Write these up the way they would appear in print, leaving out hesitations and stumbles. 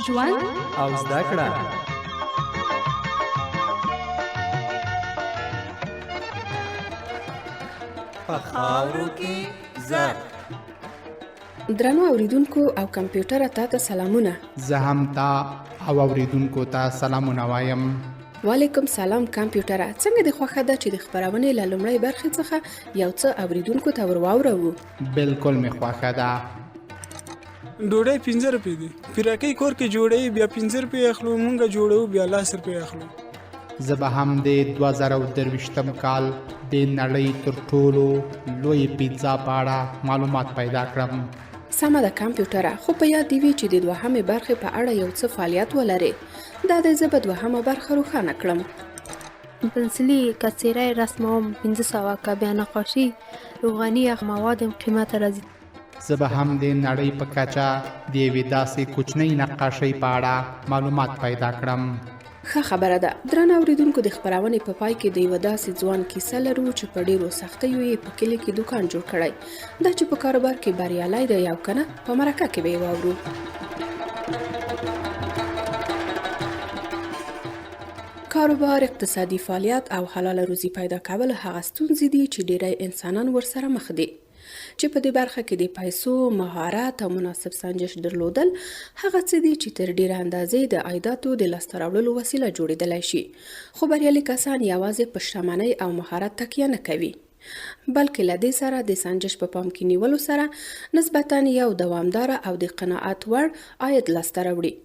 ژوند او زده کړه. په خاورو کې زر. درنو اوریدونکو او کمپیوټر ته سلامونه. زه هم تا او اوریدونکو ته سلامونه وایم. وعلیکم سلام کمپیوټر. څنګه د خوښه ده چې د خبرونې له لومړۍ برخې څخه یو څه اوریدونکو ته ورواورو؟ بالکل می خوښه ده. ډوډۍ 15 روپۍ دي. پیراکۍ کور کې جوړې بیا 15 روپۍ اخلو، مونږه جوړو بیا 10 روپۍ اخلو. زه به هم د 2023م کال د نړۍ تر ټولو لوی پیزا په اړه معلومات پیدا کړم. سمه ده کمپیوټر. خو په یاد دی چې د دوهمې برخې په اړه یو څه فعالیت ولري. دا د زه به دوهمه برخه روښانه کړم. پنسلي کڅیرای رسموم 500 که بیا نقاشي روغاني مواد قیمت راځي. زه به هم د نړۍ په کچه د یوې داسې کوچنۍ نقاشۍ په اړه معلومات پیدا کړم. ښه خبره ده. درنه اوریدونکو، د خبرونې په پای کې د یو داسې ځوان کیسه لرو چې په ډیرو سختیو یې په کلي کې دکان جوړ کړی. دا چې په کاروبار کې بریالی دی او کنه، په مرکه کې به یې واورو. کاروبار، اقتصادي فعالیت او حلال روزي پیدا کول هغه ستونزې دي چې ډیری انسانان ورسره مخ دي. چې په دې برخه کې د پیسو، مهارت او مناسب سنجش درلودل هغه څه دي چې تر ډیره اندازې د عایداتو د لاسته راوړلو وسیله جوړیدلی شي. خو بریالي کسان یوازې په شتمنۍ او مهارت تکیه نه کوي، بلکې له دې سره د سنجش په پام کې نیولو سره نسبتاً یو دوامداره او د قناعت وړ عاید لاسته راوړي.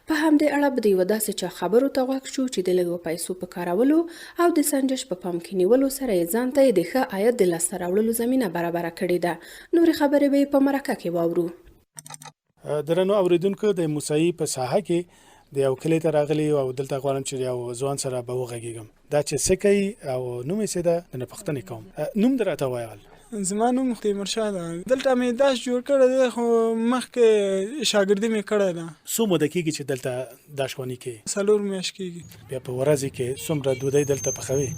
په همدې اړه به د یوه داسې چا خبرو ته غوږ شو چې د لږو پیسو په کارولو او د سنجش په پام کې نیولو سره یې ځان ته د ښه عاید د لاسته راوړلو زمینه برابره کړې ده. نورې خبرې به یې په مرکه کې واورو. درنو اوریدونکو، د موسیقي په ساحه کې د یو کلی ته راغلی او دلته غواړم چې یو ځوان سره به وغږیږم. دا چې څه کوي او نوم یې څه ده نه پوښتنه کوم. نوم در راته وایه. زما نوم تیمورشاه ده. دلته مې داش جوړ کړی دی، خو مخکې شاګردي مې کړی ده. څو موده کېږي چې دلته داشواني کوې؟ 4 میاشتې کېږي. بیا په ورځې کې څومره ډوډۍ دلته پخوې؟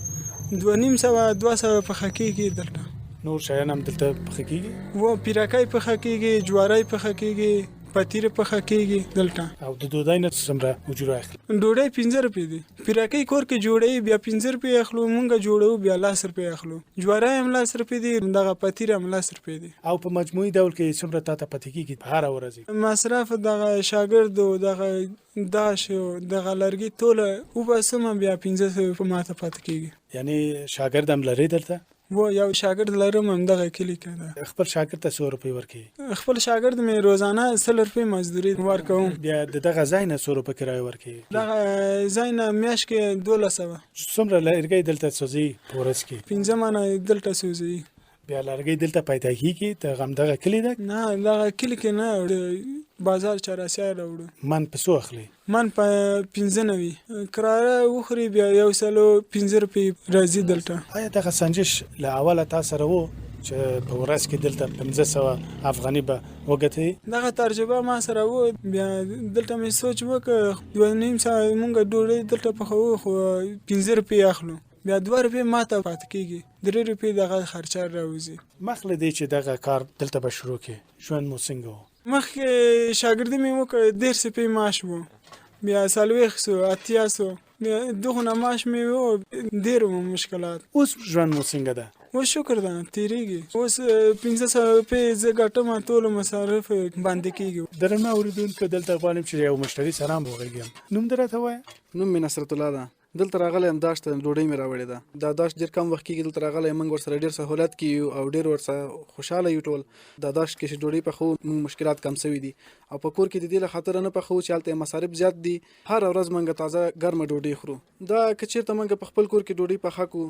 200 پخه کېږي دلته. نور شیان هم دلته پخه کېږي؟ و پیراکۍ پخه کېږي، جواری پخه کېږي، پتیره پخه کېږي دلته. او د ډوډۍ نه څومره اجور اخلي؟ ډوډۍ 15 روپۍ دي. پیراکۍ کور کې جوړې بیا 15 روپۍ اخلو، مونږه جوړو بیا 10 روپۍ اخلو. جواری هم 10 روپۍ دي، دغه پتیره هم 10 روپۍ دي. او په مجموعي ډول کې څومره تاته پاتې کېږي هر ورځ؟ مصرف دغه شاګرد او دغه داش او دغه لرګي ټول وباسم بیا 1500 په ماته پاتې کېږي. یعنی شاګرد هم لري دلته؟ و یو شاګرد لرم هم دغه کلی کې ده. خپل شاګرد ته 100 روپۍ ورکوي؟ خپل شاګرد مې روزانه 100 روپۍ مزدوري ورکوم. بیا دغه ځای نه 100 روپۍ کرایه ورکوي؟ دغه ځای نه میاشت کې 1200. څومره لرګي دلته سوځي په ورځ کې؟ 15 منه دلته سوځي. بیا لرګي دلته پیدا کېږي ته غم دغه کلی ده؟ نه دغه کلی کې نه، بازار چاراسیا راوړو. من په څو اخلي؟ من په 95 کرایه وخوري بیا 115 روپۍ راځي دلته. آیا دغه سنجش له اوله تاسو سره وو چې په ورځ کې دلته 1500 افغاني به وګټي؟ دغه ترجمه ما سره وو. بیا دلته مې سوچ وکړ 2.5 ساعت مونږ ډوډۍ دلته پخوو، خو 15 روپۍ اخلو. بیا 2 روپۍ ماته پاتې کېږي، 3 روپۍ دغه خرچه راوځي. مخکې دی چې دغه کار دلته به شروع کړې، ژوند مو څنګه و؟ مخکې شاګردي مې وکړه، 1.5 روپۍ معاش و، بیا 40 80 سو، بیا دغه معاش مې و، ډېر مشکلات. اوس ژوند مو څنګه ده؟ اوس شکر ده تیریږي. اوس 1500 روپۍ زه ګټم، ټول مصارف باندې کېږي. درنه اوریدونکو، دلته غواړم چې یو مشتري سره هم وغږېږم. نوم در راته وایه؟ نوم مې نصرت الله ده. دلته راغلی یم داش ته ډوډۍ مې راوړې ده. دا داش ډېر کم وخت کېږي دلته راغلی یم. موږ ورسره ډېر سهولت کیو او ډېر ورسره خوشحاله یو ټول. دا داش کې چې ډوډۍ پخو موږ مشکلات کم سوي دي، او په کور کې د دې له خاطره نه پخو چې هلته مصارف زیات دي. هر ورځ موږ تازه ګرمه ډوډۍ خورو. دا که چېرته موږ په خپل کور کې ډوډۍ پخه کړو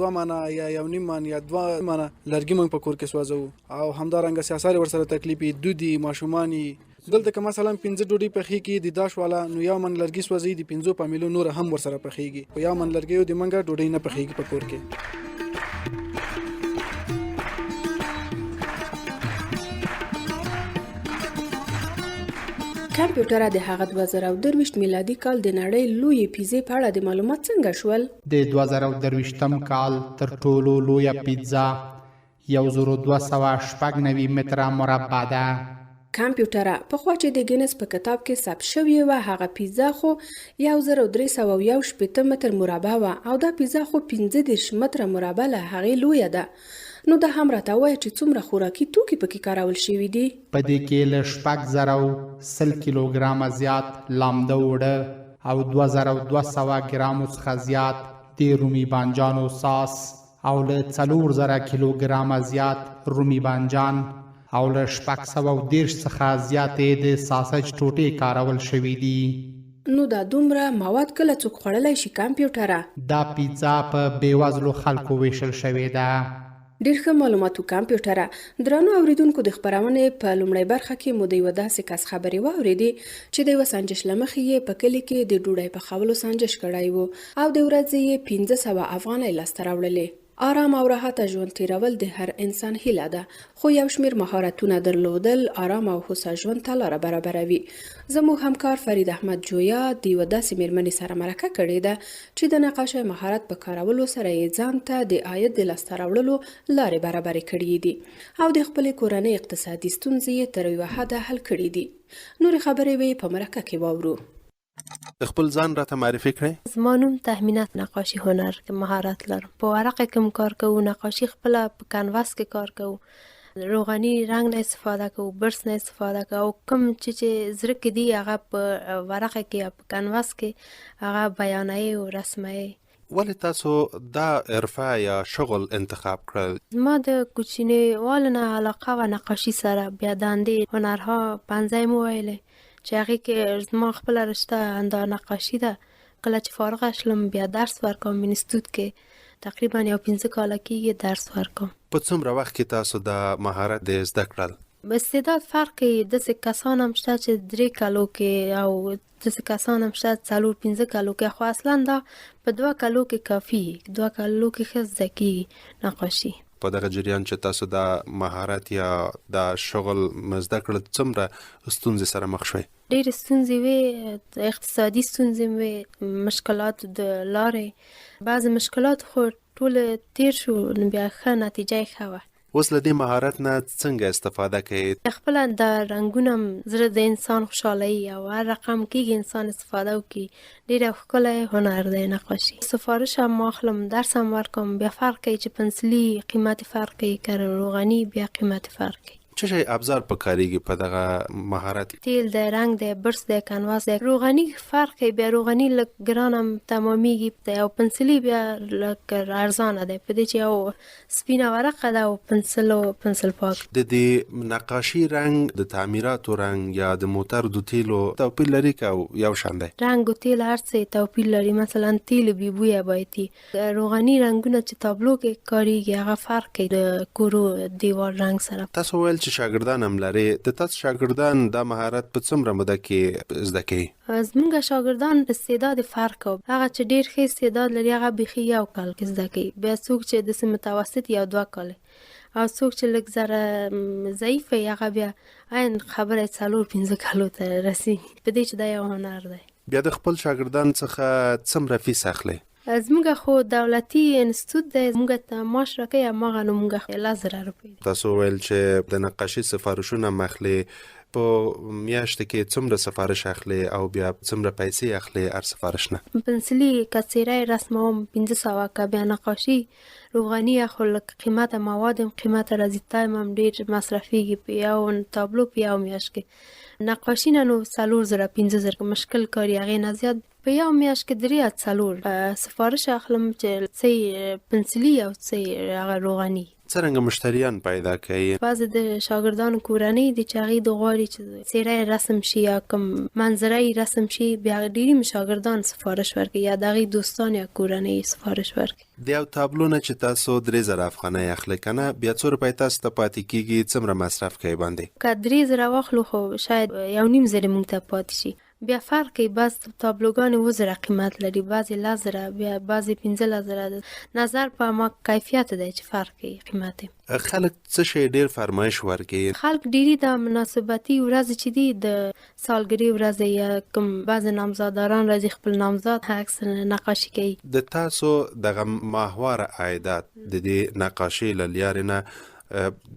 2 منه یا 1.5 من یا 2 منه لرګي موږ په کور کې سوځو، او همدارنګه سیاساري ورسره تکلیفي دودي ماشوماني. دلته که مثلا 15 ډوډۍ پخېږي د داش والا، نو 1 من لرګي سوځي، د 15 په میلو نور هم ورسره پخېږي. په 1 من لرګیو د منګه ډوډۍ نه پخېږي په کور کې. کمپیوټر د هغه 2023 میلادي کال د نړۍ لوی پیزا په اړه د معلومات څنګه شول؟ د 2023م کال تر ټولو لوی پیزا 1296 متره مربع ده. کمپیوټره پخوا چې د ګینس په کتاب کې ثبت شوې وه هغه پیزا خو 1318 متر مربع وه او دا پیزا خو 15 متر مربع له هغې لویه ده. نو دا هم راته وایه چې څومره خوراکي توکي پکې کارول شوي دي. په دې کې له 6,000 کیلوګرامه زیات لامده اوړه او 2,200 ګرامو څخه زیات د رومي بانجانو ساس او له 4,000 کیلوګرامه زیات رومي بانجان او له 610 څخه زیاتې د ساسج ټوټې کارول شوي دي. نو دا دومره مواد کله څوک خوړلی شي کمپیوټره؟ دا پیزا په بېوزلو خلکو ویشل شوې ده. ډېر ښه معلوماتو کمپیوټره. درانو اوریدونکو د خپرونې په لومړۍ برخه کې مو د یوه داسې کس خبرې واورېدې چې د یوه سنجش له مخې یې په کلي کې د ډوډۍ پخولو سنجش کړی و او د ورځې یې 1500 افغانۍ لاسته راوړلې. آرام او راحته ژوند تیرول د هر انسان هیله ده، خو یو شمیر مهارتونه درلودل آرام او هوسا ژوند ته لاره برابروي. زموږ همکار فرید احمد جویا د یوه داسې میرمنې سره مرکه کړې ده چې د نقاشۍ مهارت په کارولو سره یې ځان ته د عاید د لاسته راوړلو لارې برابرې کړې دي او د خپلې کورنۍ اقتصادي ستونزې یې تر یوه حده حل کړې دي. نورې خبرې به په مرکه کې واورو. خپل ځان راته معرفي کړئ. زما نوم تهمینه، نقاشي هنر کې مهارت لرم. په ورقه کې کار کوو، نقاشي خپله په کانواس کې کار کوو، روغني رنګ نه استفاده کوو، برس نه استفاده کوو او کوم چې زړه کې دي هغه په ورقه کې یا په کانواس کې هغه بیانوي او رسموي. ولې تاسو دا حرفه یا شغل انتخاب کړل؟ ما د کوچنیوالي نه علاقه و نقاشي سره، بیا دندې هنرها پنځه مو ویلې چې هغې کې زما خپله رشته اندا نقاشي ده. کله چې فارغه شلم بیا درس ورکوم انستیتوت کې، تقریبا یو 15 کاله کېږي درس ورکوم. په څومره وخت کې تاسو دا مهارت د زده کړل؟ استعداد فرق کوي، داسې کسان هم شته چې 3 کالو کې او داسې کسان هم شته 4-5 کالو کې، خو اصلا دا په 2 کالو کې کافي، 2 کالو کې ښه زده کېږي نقاشي. په دغه جریان چې تاسو دا مهارت یا دا شغل مزده کړل څومره ستونزې سره مخ شوئ؟ ډېرې ستونزې وې، اقتصادي ستونزې وې، مشکلات د لارې، بعضې مشکلات خو ټول تیر شو، بیا ښه نتیجه یې ښه وه. اوس له دې مهارت نه څنګه استفاده کوئ؟ خپله د رنګونه زړه د انسان خوشحالوي او هر رقم کېږي انسان استفاده وکړي. ډېر ښکلی هنر دی نقاشي. سفارش هم اخلم، درس هم ورکوم. بیا فرق کوي چې پنسلي قیمت فرق کوي، که روغني بیا قیمت فرق کوي. څه شی ابزار پکارېږي په دغه مهارت؟ تیل دی، رنګ دی، برس دی، کانواس دی. روغني فرق کوي، بیا روغني لږ ګران هم تمامیږي او پنسلي بیا لږ ارزانه دی، په دې چې یو سپینه ورقه ده او پنسل پاک. د دې نقاشي رنګ د تعمیراتو رنګ یا د موټر د تیلو توپیر لري که یو شان دی؟ رنګ او تیل هر څه توپیر لري. مثلا تیل بې بویه باید وي. روغني رنګونه چې تابلو کې کاریږي هغه فرق کوي د کورو دیوال رنګ سره. تاسو ویل چې شاګردان هم لري، د تاسو شاګردان دا مهارت په څومره موده کې زده کوي؟ زموږ شاګردان استعداد فرق کوي. هغه چې ډېر ښه استعداد لري هغه بیخي 1 کال کې زده کوي. بیا څوک چې داسې متوسط یا 2 کال، او څوک چې لږ ذره ضعیف وي هغه بیا عین خبره 4-5 کالو ته رسي. په دې چې دا یو هنر دی. بیا د خپل شاګردان څخه څومره فیس اخلي؟ زموږ خو دولتي انستیتوت دی، زموږ ته معاش راکوي، هماغه نو موږ 1000 روپۍ. تاسو ویل چې د نقاشي سفارشونه مخلي، په میاشت کې څومره سفارش اخلي او بیا څومره پیسې اخلي هر سفارش نه؟ پنسلي کڅیره رسموم 1500، که بیا نقاشي روغني اخو لږ قیمته مواد هم قیمته راځي، تایم هم ډېر مصرفېږي په یو تابلو په یو میاشت کې. نقاشي نه نو 4000-5000 مشکل کاري، هغې نه زیات په یو میاشت کې 3-4 سفارش اخلم چې څه پنسلي او څه هغه روغني. څرنګه مشتریان پیدا کوي؟ بعضې د شاګردانو کورنۍ دي چې هغې د غواړي چې څېره رسم شي یا کوم منظره رسم شي، بیا ډېرې شاګردان سفارش ورکوي یا د هغې دوستان یا کورنۍ سفارش ورکوي. د یو تابلو نه چې تاسو 3000 افغانۍ اخلي که نه، بیا څو روپۍ تاسو ته پاتې کېږي؟ څومره مصرف کوي باندې؟ که 3000 واخلو خو شاید 1.5 موږ ته پاتې شي. بیا فرق کوي، بعض تابلوګانې 2000 قیمت لري، بعضې 10,000، بیا بعضې 15,000. نظر په ما کیفیت دی چې فرق کوي قیمت. خلک څه شی ډېر فرمایش ورکوي؟ خلک ډېرې د مناسبتي ورځې چې دي، د سالګرې ورځې یا کوم بعضې نامزاداران راځي خپل نامزاد عکس نقاشي کوي. د تاسو دغه ماهواره عایدات د دې نقاشي له لارې نه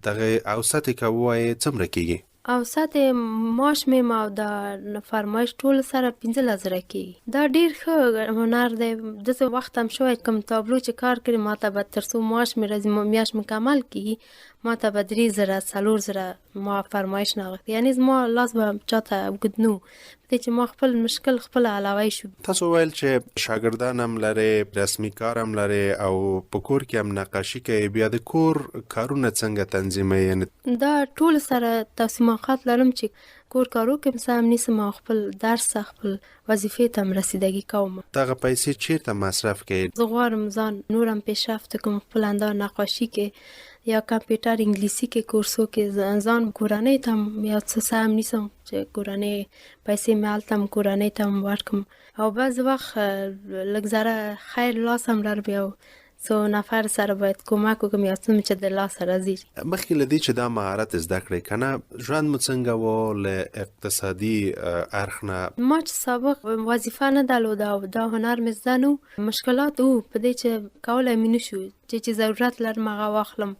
دغه اوسط که ووایې څومره کېږي؟ او ساته ماش مې ما د فرمایش ټول سره 15,000 کېږي. دا ډېر ښه هنر دی. داسې وخت هم شوی کوم تابلو چې کار کړي ما ته به تر څو معاش مې راځي میاشت مکمل کېږي ما ته به 3,000 4,000 ما فرمایش نه غوښتي. یعنې زما لاس به چاته اوږد نه و دې چې ما خپل مشکل خپله حلوی شو. تاسو ویل چې شاګردان هم لرې، رسمي کار هم لرې او په کور کې هم نقاشي کوي. بیا د کور کارونه څنګه تنظیموي؟ دا ټول سره توسیماقات لرم چې کور کارو کې مثلا نیسم او خپل درس خپل وظیفې ته هم رسیدګي کوم. دغه پیسې چیرته مصرف کوي؟ زه غواړم ځان نورم پیشرفت کوم خپل اندازه نقاشي کې یا کمپیوټر انګلیسي کې کورسو کې ځان کورنۍ ته هم یا څه هم نیسم چې کورنۍ پیسې مې هلته هم کورنۍ ته هم ورکړم. او بعض وخت لږ ذره خیر لاس هم لرم یو څو نفر سره باید کومک وکړم یا څه چې د لاس راځي. مخکې له دې چې دا مهارت زده کړئ که نه ژوند مو څنګه و له اقتصادي اړخ نه؟ ما چې سابق وظیفه نه درلوده او دا هنر مې زده نه و مشکلات و په دې چې کولی مې نه شو چې ضرورت لرم هغه واخلم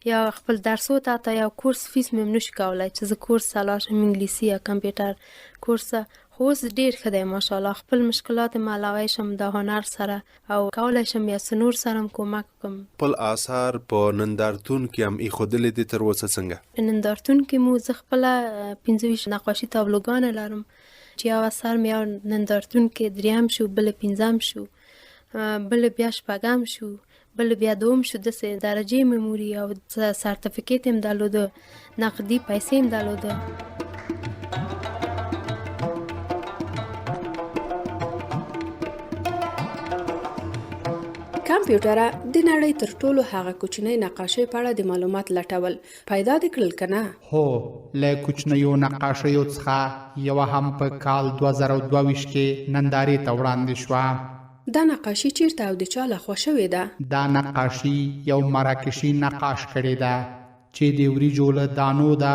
یا خپل درسو ته یا کورس فیس مې هم نه شو کولی چې زه کورس ته لاړ شم انګلیسي یا کمپیوټر کورس. خو اوس ډېر ښه دی ماشاءالله. خپل مشکلات مې حلوی شم د هنر سره او کولی شم یا څه نور سره هم کومک وکړم. خپل آثار په نندارتون کې هم ایښودلي دي تر اوسه څنګه؟ په نندارتون کې مو زه خپله 25 نقاشي تابلوګانې لرم چې یو اثر مې یو نندارتون کې 3 شو، بل 5 شو، بل بیا 6 شو، بل بیا 2 شو. داسې درجې میموري او سرتیفیکیټ هم درلوده، نقدي پیسې هم درلوده. کمپیوټر د نړۍ تر ټولو هغه کوچنۍ نقاشۍ په اړه د معلومات لټول پیدا د کړل کنه؟ هو، له کوچنیو نقاشیو څخه یو هم په کال 2022 کې نندارې ته وړاندې شوه. دا نقاشي چیرته او د چا لخوا شوې ده؟ دا نقاشي یو مراکشي نقاش کړې ده چې د وریجو له دانو ده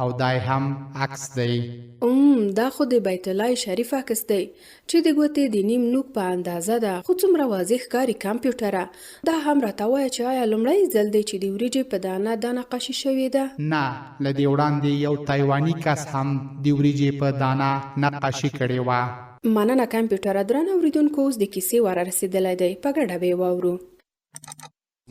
او دای هم عکس دی. دا خو د بیت الله شریف عکس دی چې د ګوتې د نیم نوک په اندازه ده. خو څومره واضح ښکاري کمپیوټره. دا هم راته وایه چې آیا لومړی ځل دی چې د وریجې په دانه دا نقاشي شوې ده؟ نه، له دې وړاندې یو تایواني کس هم د وریجې په دانه نقاشي کړې وه. مننه کمپیوټره. درنو اوریدونکو اوس د کیسې وار رسیدلی دی، په ګډه به یې واورو.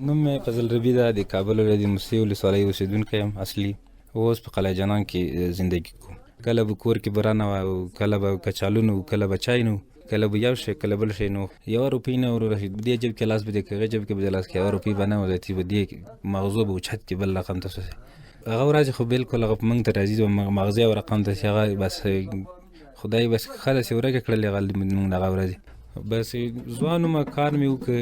نوم مې فضل ربی ده، د کابل ولایت موسهي ولسوالۍ اوسېدونکی یم اصلي. اوس په قلعه جنان کې زندگی کوم. کله به کور کې برانه و، کله به کچالو نه و، کله به چای نه و، کله به یو شی کله بل شی نه و. 1 روپۍ نه ورسېد دې جب کې لاس به دې هغه جب کې به لاس کې 1 روپۍ به نه وځي به دې مغزو به اوچت کې بل رقم ته هغه ورځ خو بالکل هغه موږ ته راځي او مغزي او رقم ته هغه بس خدای بس خلاص ورګه کړل هغه موږ هغه ورځ بس ځوانو ما کار مې وکړ،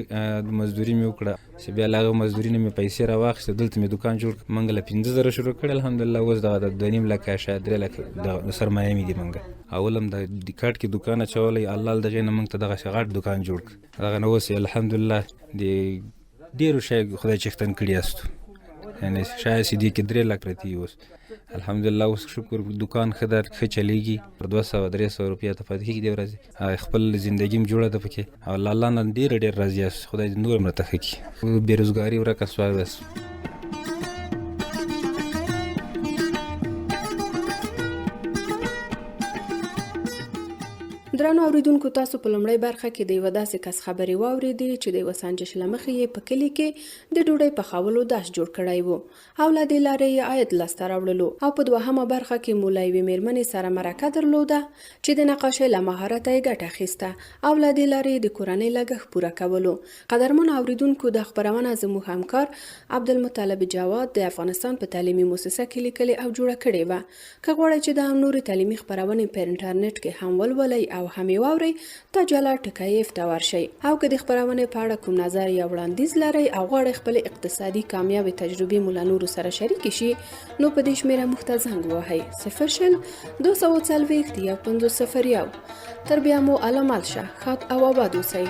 مزدوري مې وکړه چې بیا هغه مزدوري نه مې پیسې راواخیستې. دلته مې دوکان جوړ کړ، موږ له 15,000 شروع کړی الحمدلله. اوس دغه د 2.5 لکه شاید 3 لکه د سرمایه مې دي. موږ اول هم د کټ کې دوکان اچولی، الله دغې نه موږ ته دغه غټ دوکان جوړ کړ. دغه نه اوس الحمدلله د ډېرو شی خدای چښتن کړي یاستو، یعنې شاید سیدي کې 3 لک رتی اوس الحمدلله. اوس شکر دوکان ښه چلیږي، 200-300 روپیا ته پاتې کېږي د ورځې. خپل زندګي م جوړه ده پکې او الله نه ډېر راضي یاست. خدای دې نور هم راته ښه کړي. بېروزګاري ورکه سوه بس. درنو اوریدونکو، تاسو په لومړۍ برخه کې د یوه داسې کس خبرې واورېدې چې د یوه سنجش له مخې یې په کلي کې د ډوډۍ پخولو داش جوړ کړی و او له دې لارې یې عاید لاسته راوړلو. او په 2مه برخه کې مو له یوې مېرمنې سره مرکه درلوده چې د نقاشۍ له مهارته یې ګټه اخیسته او له دې لارې د کورنۍ لګښت پوره کولو. قدرمنو اوریدونکو، دا خپرونه زموږ همکار عبدالمطلب جواد د افغانستان په تعلیمي مؤسسه کې لیکلې او جوړه کړې وه. که غواړئ چې دا نورې تعلیمي خپرونې په انټرنیټ کې هم ولولئ او هم یې واورئ، ته جلا ټکایف ته ورشئ. او که د خپرونې په اړه کوم نظر یا وړاندیز لرئ او غواړئ خپلې اقتصادي کامیابې تجربې مو له نورو سره شریکې شي، نو په دې شمېره موږ ته زنګ ووهئ 0 240 150 01. تر بیا مو علامات شه. ښاد او آباد اوسئ.